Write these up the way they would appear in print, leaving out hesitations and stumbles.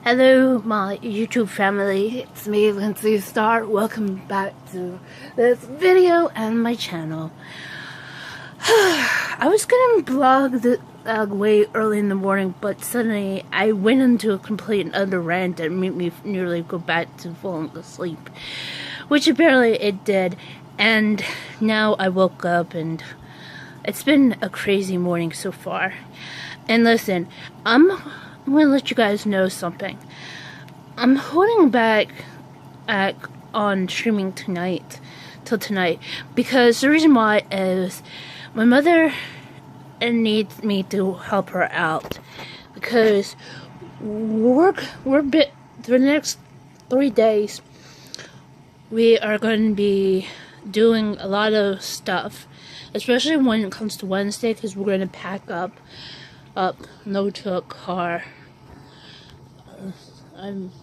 Hello, my YouTube family. It's me, Lindsie Star. Welcome back to this video and my channel. I was gonna vlog the way early in the morning, but suddenly I went into a complete and utter rant that made me nearly go back to falling asleep, which apparently it did. And now I woke up, and it's been a crazy morning so far. And listen, I'm gonna let you guys know something. I'm holding back on streaming till tonight because the reason why is my mother needs me to help her out because we're for the next 3 days we are going to be doing a lot of stuff, especially when it comes to Wednesday, because we're going to pack up no to a car.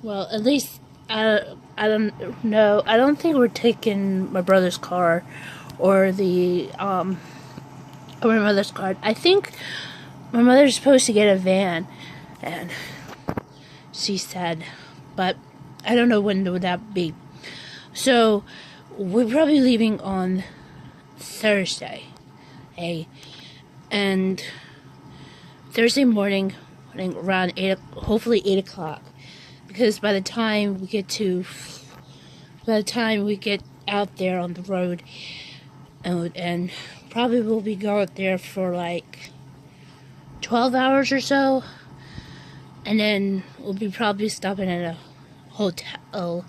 Well, at least I don't know. I don't think we're taking my brother's car or the or my mother's car. I think my mother's supposed to get a van, and she said, but I don't know when would that be. So we're probably leaving on Thursday, and Thursday morning around hopefully 8 o'clock, because by the time we get out there on the road, and probably we'll be going there for like 12 hours or so, and then we'll be probably stopping at a hotel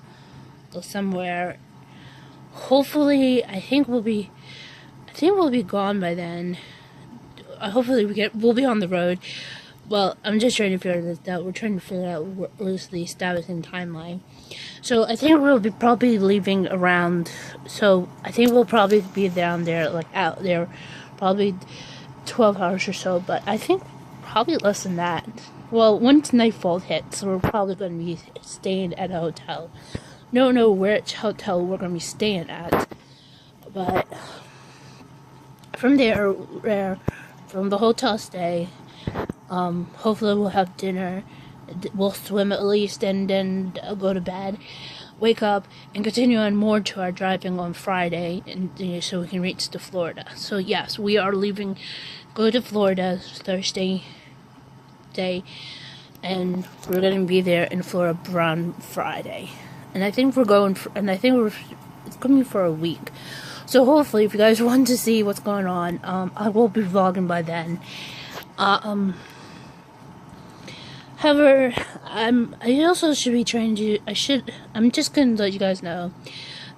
or somewhere. Hopefully, I think we'll be gone by then. Hopefully we'll be on the road. Well, I'm just trying to figure this out. We're trying to figure out loosely establishing timeline. So I think we'll be probably leaving around. So I think we'll probably be down there, like out there, probably 12 hours or so. But I think probably less than that. Well, once nightfall hits, we're probably going to be staying at a hotel. Don't know which hotel we're going to be staying at, but from there, from the hotel stay, hopefully we'll have dinner, we'll swim at least, and then go to bed, wake up, and continue on more to our driving on Friday, and so we can reach to Florida. So yes, we are go to Florida Thursday day, and we're going to be there in Florida around Friday. And I think it's coming for a week. So hopefully, if you guys want to see what's going on, I will be vlogging by then. However, I also should be trying to. I'm just gonna let you guys know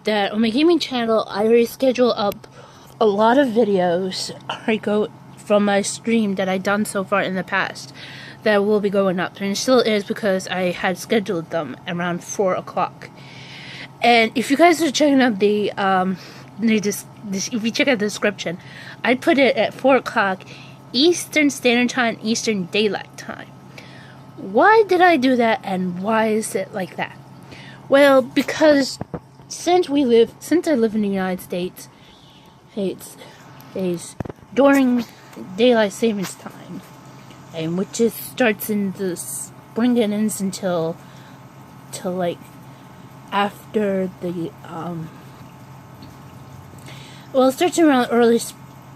that on my gaming channel, I already scheduled up a lot of videos. I go from my stream that I've done so far in the past that will be going up, and it still is because I had scheduled them around 4 o'clock. And if you guys are checking out if you check out the description, I put it at 4 o'clock Eastern Standard Time, Eastern Daylight Time. Why did I do that, and why is it like that? Well, because since I live in the United States, it's during daylight savings time, and which starts in the spring and ends until like after the well, it starts around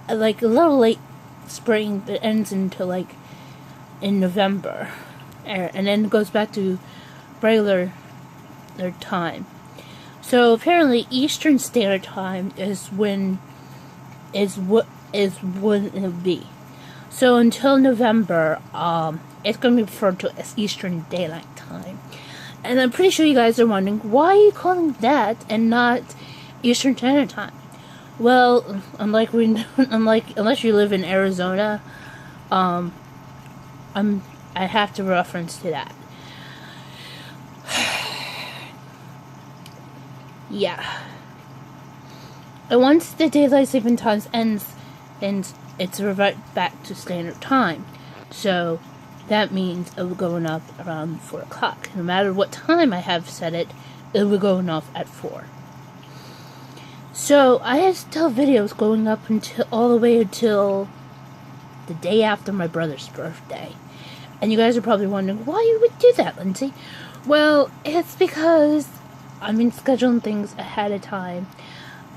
like a little late spring, but ends until like in November, and then it goes back to regular their time. So apparently Eastern Standard Time is when it'll be. So until November, it's going to be referred to as Eastern Daylight Time. And I'm pretty sure you guys are wondering, why are you calling that and not Eastern Standard Time? Well, unless you live in Arizona, I have to reference to that. Yeah. And once the daylight saving time ends, it's revert back to standard time. So that means it will be going up around 4 o'clock. No matter what time I have set it, it will be going off at 4. So I have still videos going up all the way until the day after my brother's birthday. And you guys are probably wondering why you would do that, Lindsie. Well, it's because I've been scheduling things ahead of time.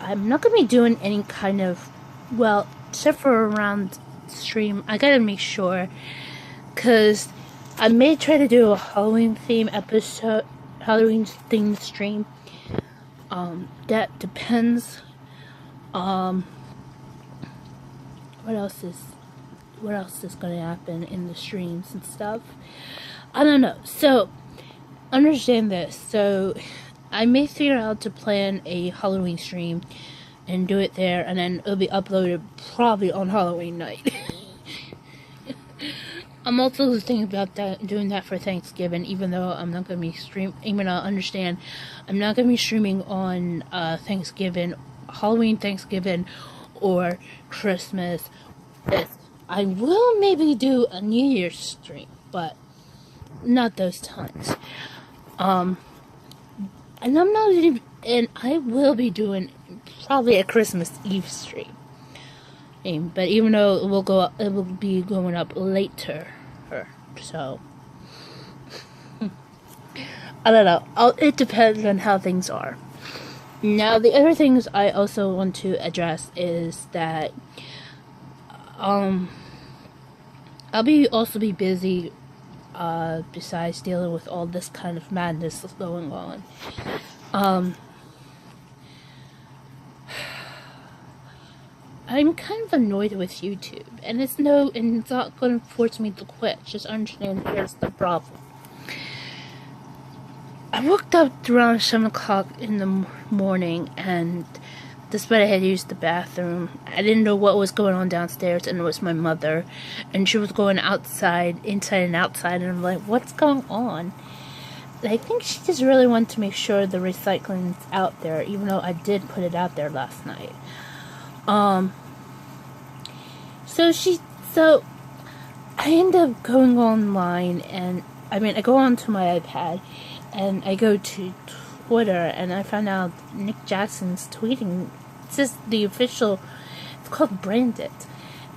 I'm not going to be doing any kind of, well, except for around stream. I gotta make sure, because I may try to do a Halloween theme episode, Halloween themed stream. That depends. What else is gonna happen in the streams and stuff? I don't know. So understand this. So I may figure out to plan a Halloween stream and do it there, and then it'll be uploaded probably on Halloween night. I'm also thinking about doing that for Thanksgiving, even though I'm not going to be even though I understand I'm not going to be streaming on Thanksgiving, Halloween, Thanksgiving, or Christmas. I will maybe do a New Year's stream, but not those times. And I'm not even, and I will be doing probably a Christmas Eve stream. But even though it will be going up later. So I don't know. It depends on how things are. Now, the other things I also want to address is that I'll also be busy besides dealing with all this kind of madness that's going on. I'm kind of annoyed with YouTube, and it's not going to force me to quit. Just understand, here's the problem. I woke up around 7 o'clock in the morning, and despite I had used the bathroom, I didn't know what was going on downstairs, and it was my mother, and she was going inside and outside, and I'm like, what's going on? And I think she just really wanted to make sure the recycling's out there, even though I did put it out there last night. So I end up going online, and I go onto my iPad, and I go to Twitter, and I found out Nick Jackson's tweeting. It's just the official, it's called Branded,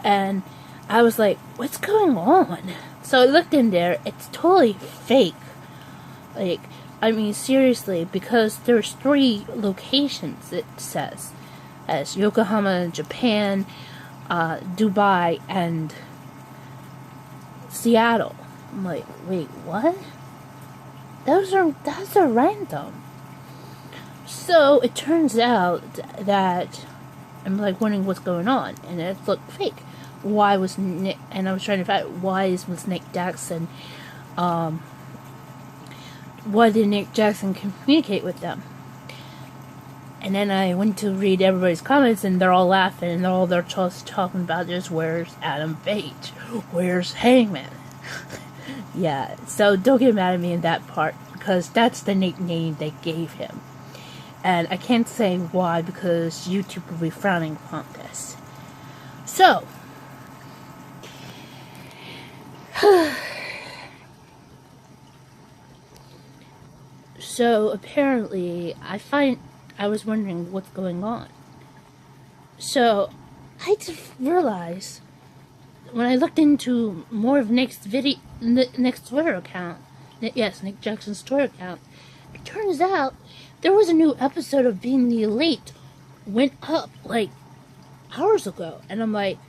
and I was like, what's going on? So I looked in there, it's totally fake. Like, seriously, because there's 3 locations, it says, as Yokohama, Japan, Dubai, and Seattle. I'm like, wait, what? Those are random. So it turns out that I'm like wondering what's going on, and it looked fake. Why was Nick? And I was trying to find out was Nick Jackson? Why did Nick Jackson communicate with them? And then I went to read everybody's comments, and they're all laughing, and all they're just talking about is, where's Adam Page? Where's Hangman? Yeah, so don't get mad at me in that part, because that's the nickname they gave him. And I can't say why, because YouTube will be frowning upon this. So, apparently, I was wondering what's going on. So, I just realized, when I looked into more of Nick's Twitter account, Nick Jackson's Twitter account, it turns out there was a new episode of Being the Elite went up like hours ago, and I'm like,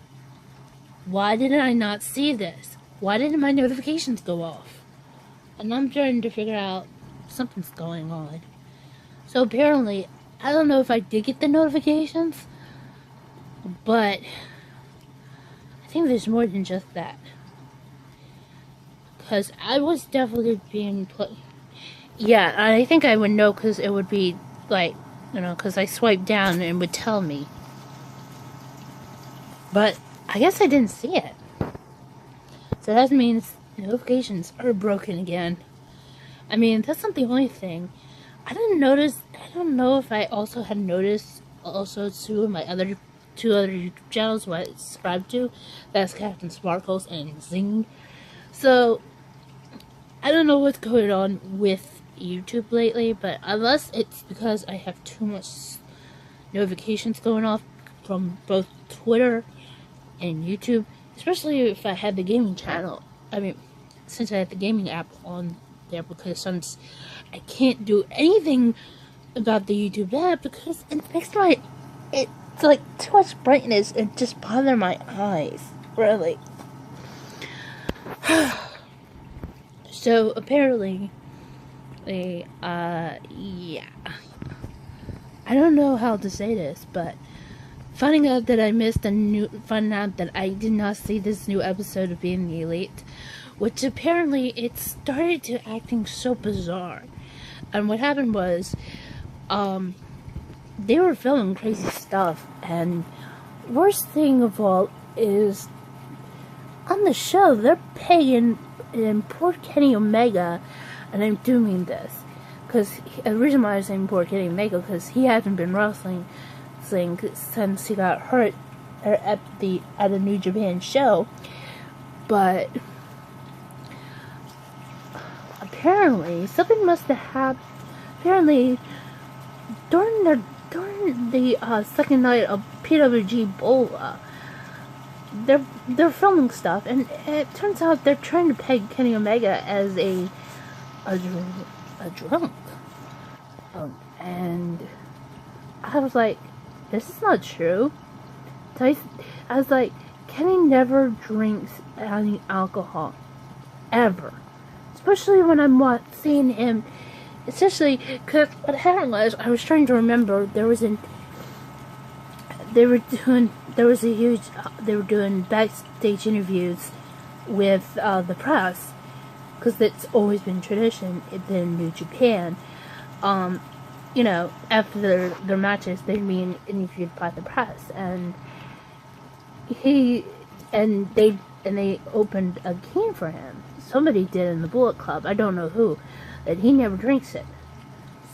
why didn't I not see this? Why didn't my notifications go off? And I'm trying to figure out something's going on. So apparently, I don't know if I did get the notifications, but I think there's more than just that. Because I was definitely being yeah, I think I would know, because it would be like, because I swiped down and it would tell me. But I guess I didn't see it. So that means notifications are broken again. That's not the only thing. I don't know if I also had noticed also too my two other YouTube channels who I subscribe to. That's Captain Sparkles and Zing. So I don't know what's going on with YouTube lately, but unless it's because I have too much notifications going off from both Twitter and YouTube, especially if I had the gaming channel. since I have the gaming app on there, because since I can't do anything about the YouTube app because it makes it's like too much brightness and just bother my eyes, really. So apparently, yeah, I don't know how to say this, but finding out that finding out that I did not see this new episode of Being the Elite, which apparently it started to acting so bizarre. And what happened was, they were filming crazy stuff, and worst thing of all is, on the show, they're paying poor Kenny Omega, and I do mean this, because the reason why I'm saying poor Kenny Omega, because he hasn't been wrestling since he got hurt at a New Japan show, but apparently something must have happened. Apparently, during the second night of PWG Bola, they're filming stuff, and it turns out they're trying to peg Kenny Omega as a drunk, and I was like, this is not true. I was like, Kenny never drinks any alcohol, ever, especially when I'm seeing him. Especially because what happened was, I was trying to remember, they were doing backstage interviews with the press, because it's always been tradition in New Japan. You know, after their matches, they'd be interviewed by the press, and they opened a can for him. Somebody did in the Bullet Club, I don't know who, that he never drinks it.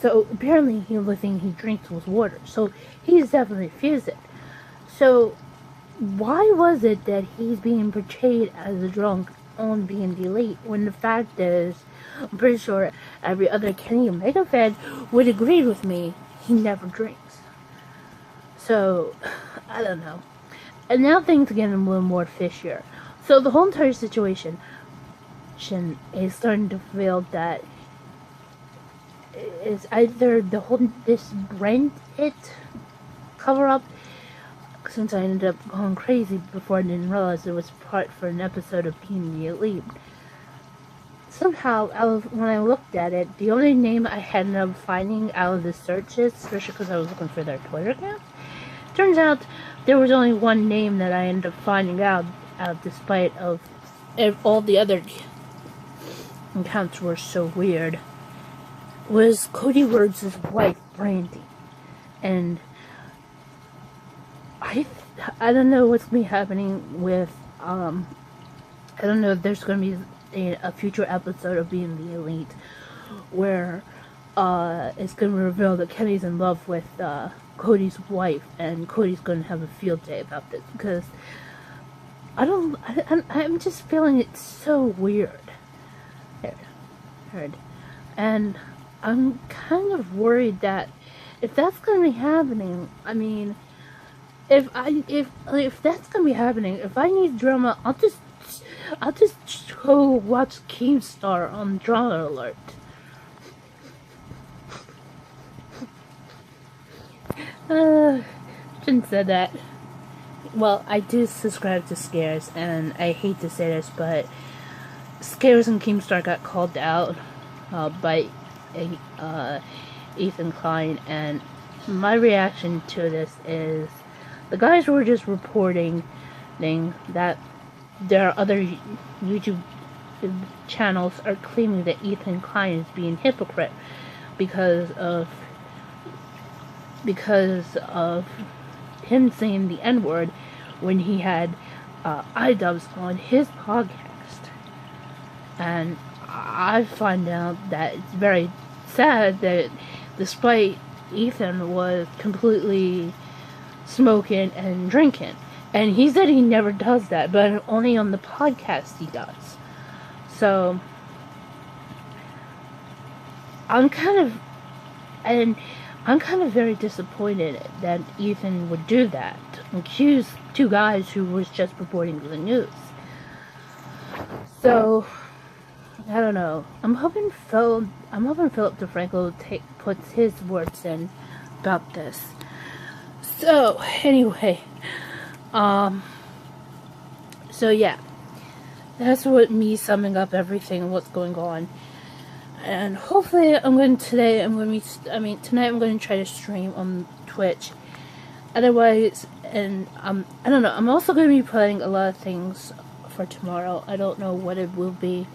So apparently the only thing he drinks was water. So he's definitely refused it. So why was it that he's being portrayed as a drunk on Being the Elite, when the fact is, I'm pretty sure every other Kenny Omega fan would agree with me, he never drinks. So, I don't know. And now things are getting a little more fishier. So the whole entire situation is starting to feel that it's either this Brent cover up, since I ended up going crazy before I didn't realize it was part for an episode of Being the Elite. Somehow, when I looked at it, the only name I ended up finding out of the searches, especially because I was looking for their Twitter account, turns out there was only one name that I ended up finding out despite of all the other accounts were so weird, was Cody Rhodes' wife, Brandy. And I don't know what's going to be happening with, I don't know if there's going to be a future episode of Being the Elite where it's going to reveal that Kenny's in love with Cody's wife, and Cody's going to have a field day about this, because I'm just feeling it's so weird. And I'm kind of worried that if that's going to be happening, I mean, if that's going to be happening, if I need drama, I'll just go watch Keemstar on Drama Alert. Shouldn't say that. Well, I do subscribe to Scares, and I hate to say this, but Scares and Keemstar got called out by Ethan Klein, and my reaction to this is, the guys were just reporting that there are other YouTube channels are claiming that Ethan Klein is being hypocrite because of him saying the N-word when he had iDubbbz on his podcast. And I find out that it's very sad that despite Ethan was completely smoking and drinking, and he said he never does that, but only on the podcast he does. So I'm kind of very disappointed that Ethan would do that, accuse two guys who was just reporting the news. So I don't know. I'm hoping Philip DeFranco puts his words in about this. So anyway, so yeah, that's what me summing up everything and what's going on. And hopefully tonight I'm going to try to stream on Twitch. Otherwise, and I don't know, I'm also going to be playing a lot of things for tomorrow. I don't know what it will be,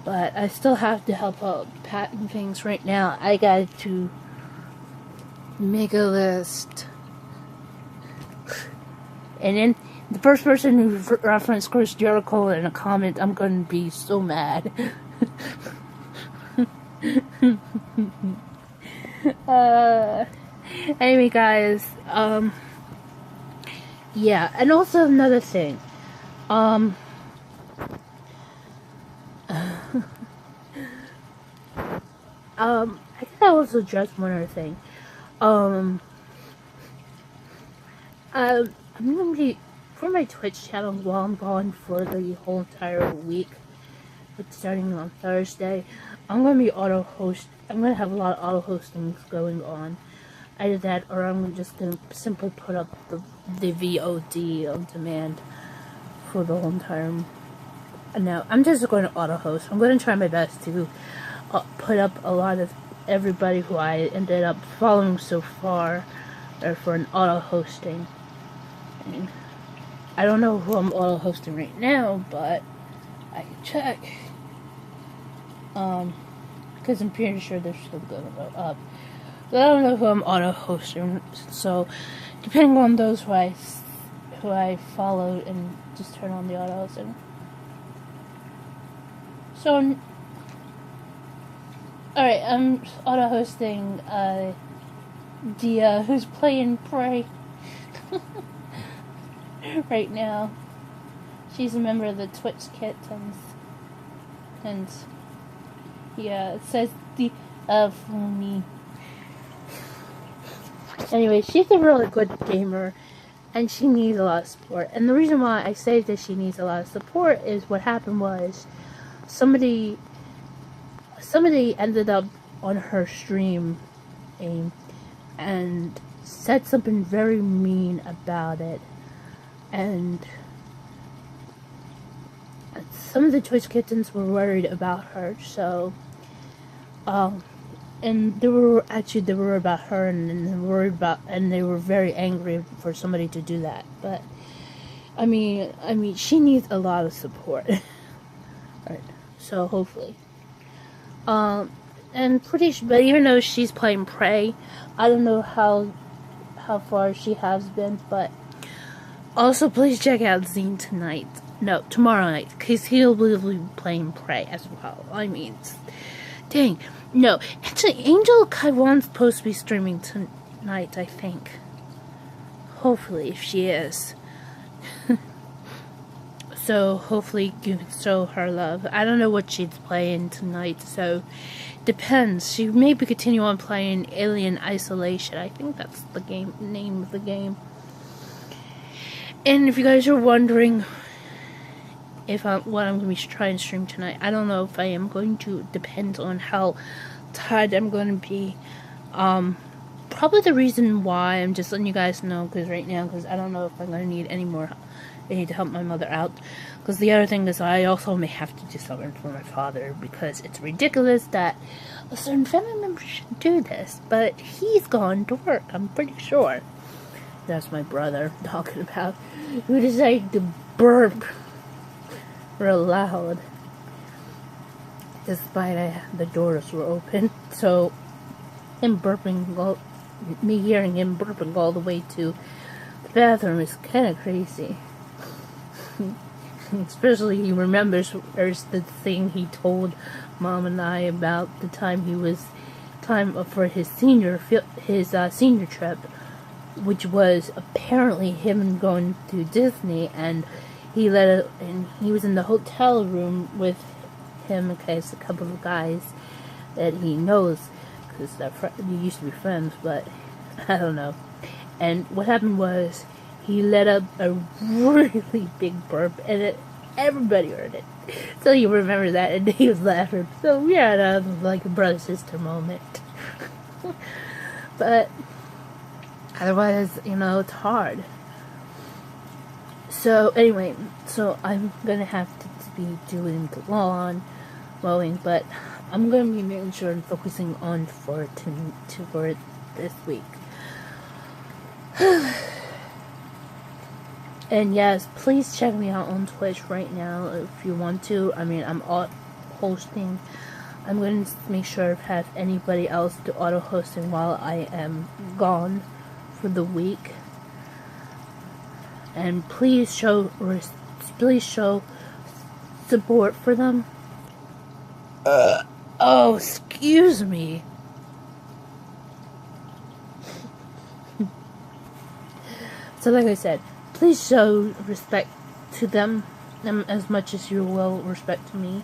but I still have to help out Pat and things right now. I got to make a list. And then the first person who referenced Chris Jericho in a comment, I'm going to be so mad. Anyway, guys, yeah, and also another thing, I think I also address one other thing. I'm gonna be, for my Twitch channel, while I'm gone for the whole entire week, it's starting on Thursday, I'm gonna have a lot of auto hostings going on. Either that, or I'm just gonna simply put up the VOD on demand for the whole entire. No, I'm just going to auto host. I'm going to try my best to put up a lot of everybody who I ended up following so far, or for an auto hosting. And I don't know who I'm auto hosting right now, but I can check. Because I'm pretty sure they're still going to go up. But I don't know who I'm auto hosting, so depending on those who I followed, and just turn on the auto hosting. So, alright, I'm auto hosting Dia, who's playing Prey right now. She's a member of the Twitch Kittens, and yeah, it says the for me. Anyway, she's a really good gamer, and she needs a lot of support. And the reason why I say that she needs a lot of support is what happened was somebody ended up on her stream and said something very mean about it, and some of the Twitch Kittens were worried about her, so and they were about her, and they were very angry for somebody to do that. But I mean, she needs a lot of support. Right. So hopefully, but even though she's playing Prey, I don't know how far she has been. But also, please check out Zine tomorrow night, because he'll be playing Prey as well. I mean, dang. No, actually, Angel Kaiwan's supposed to be streaming tonight, I think. Hopefully, if she is. So, hopefully you can show her love. I don't know what she's playing tonight, so depends. She may be continue on playing Alien Isolation. I think that's the name of the game. And if you guys are wondering what I'm going to be trying to stream tonight, I don't know if I am going to. Depend on how tired I'm going to be. Probably the reason why I'm just letting you guys know, because I don't know if I'm going to need any more. I need to help my mother out. Because the other thing is, I also may have to do something for my father, because it's ridiculous that a certain family member should do this, but he's gone to work, I'm pretty sure. That's my brother talking about, who decided to burp real loud, despite the doors were open. So me hearing him burping all the way to the bathroom is kind of crazy. Especially he remembers the thing he told Mom and I about the time for his senior trip, which was apparently him going to Disney, and he was in the hotel room with him, in case a couple of guys that he knows, because they used to be friends, but I don't know. And what happened was, he let up a really big burp, and Everybody heard it. So you remember that, and he was laughing. So yeah, that was like a brother-sister moment. But otherwise, you know, it's hard. So anyway, so I'm gonna have to be doing the lawn mowing, but I'm gonna be making sure and focusing on for this week. And yes, please check me out on Twitch right now if you want to. I mean, I'm hosting. I'm going to make sure to have anybody else do auto hosting while I am gone for the week. And please show support for them. Oh, excuse me. So like I said, please show respect to them as much as you will respect to me.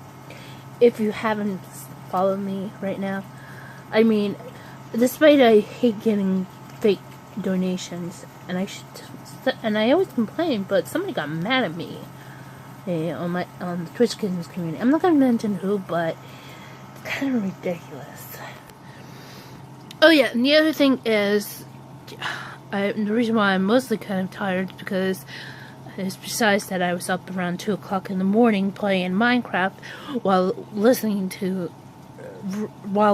If you haven't followed me right now, I mean, despite I hate getting fake donations, and I always complain, but somebody got mad at me on the Twitch Kittens community. I'm not gonna mention who, but it's kind of ridiculous. Oh yeah, and the other thing is, the reason why I'm mostly kind of tired is because, besides that, I was up around 2 o'clock in the morning playing Minecraft while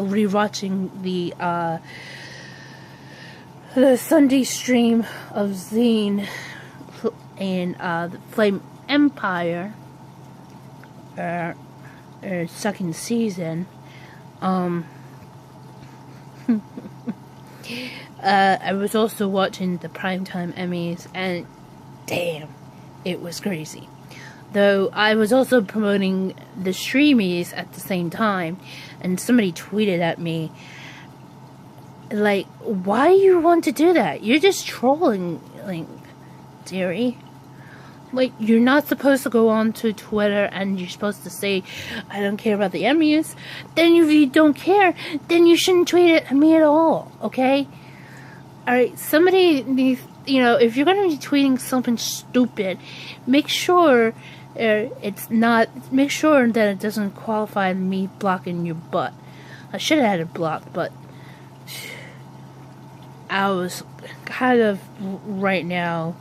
rewatching the Sunday stream of Zine and the Flame Empire, second season. I was also watching the Primetime Emmys, and damn, it was crazy. Though I was also promoting the Streamies at the same time, and somebody tweeted at me, like, why you want to do that? You're just trolling, like, dearie. Like, you're not supposed to go on to Twitter and you're supposed to say, I don't care about the Emmys. Then if you don't care, then you shouldn't tweet it at me at all, okay? Alright, somebody needs, you know, if you're going to be tweeting something stupid, make sure make sure that it doesn't qualify me blocking your butt. I should have had it blocked, but I was kind of, right now,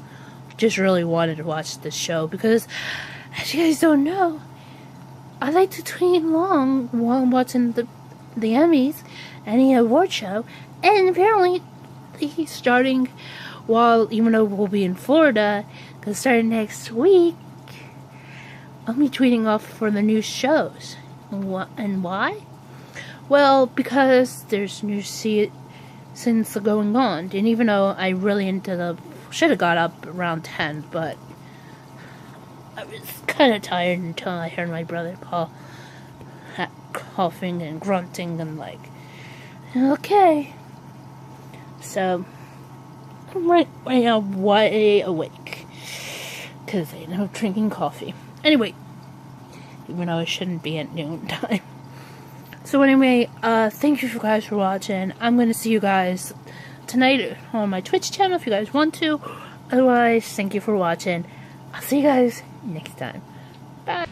just really wanted to watch this show, because, as you guys don't know, I like to tweet along while I'm watching the Emmys and the award show, and apparently he's starting, even though we'll be in Florida, because starting next week, I'll be tweeting off for the new shows. And why? Well, because there's new seasons going on, and even though I really should have got up around 10, but I was kind of tired until I heard my brother coughing and grunting and like, okay. So, I'm right now wide awake, because I know drinking coffee. Anyway, even though it shouldn't be at noon time. So anyway, thank you guys for watching. I'm going to see you guys tonight on my Twitch channel if you guys want to. Otherwise, thank you for watching. I'll see you guys next time. Bye.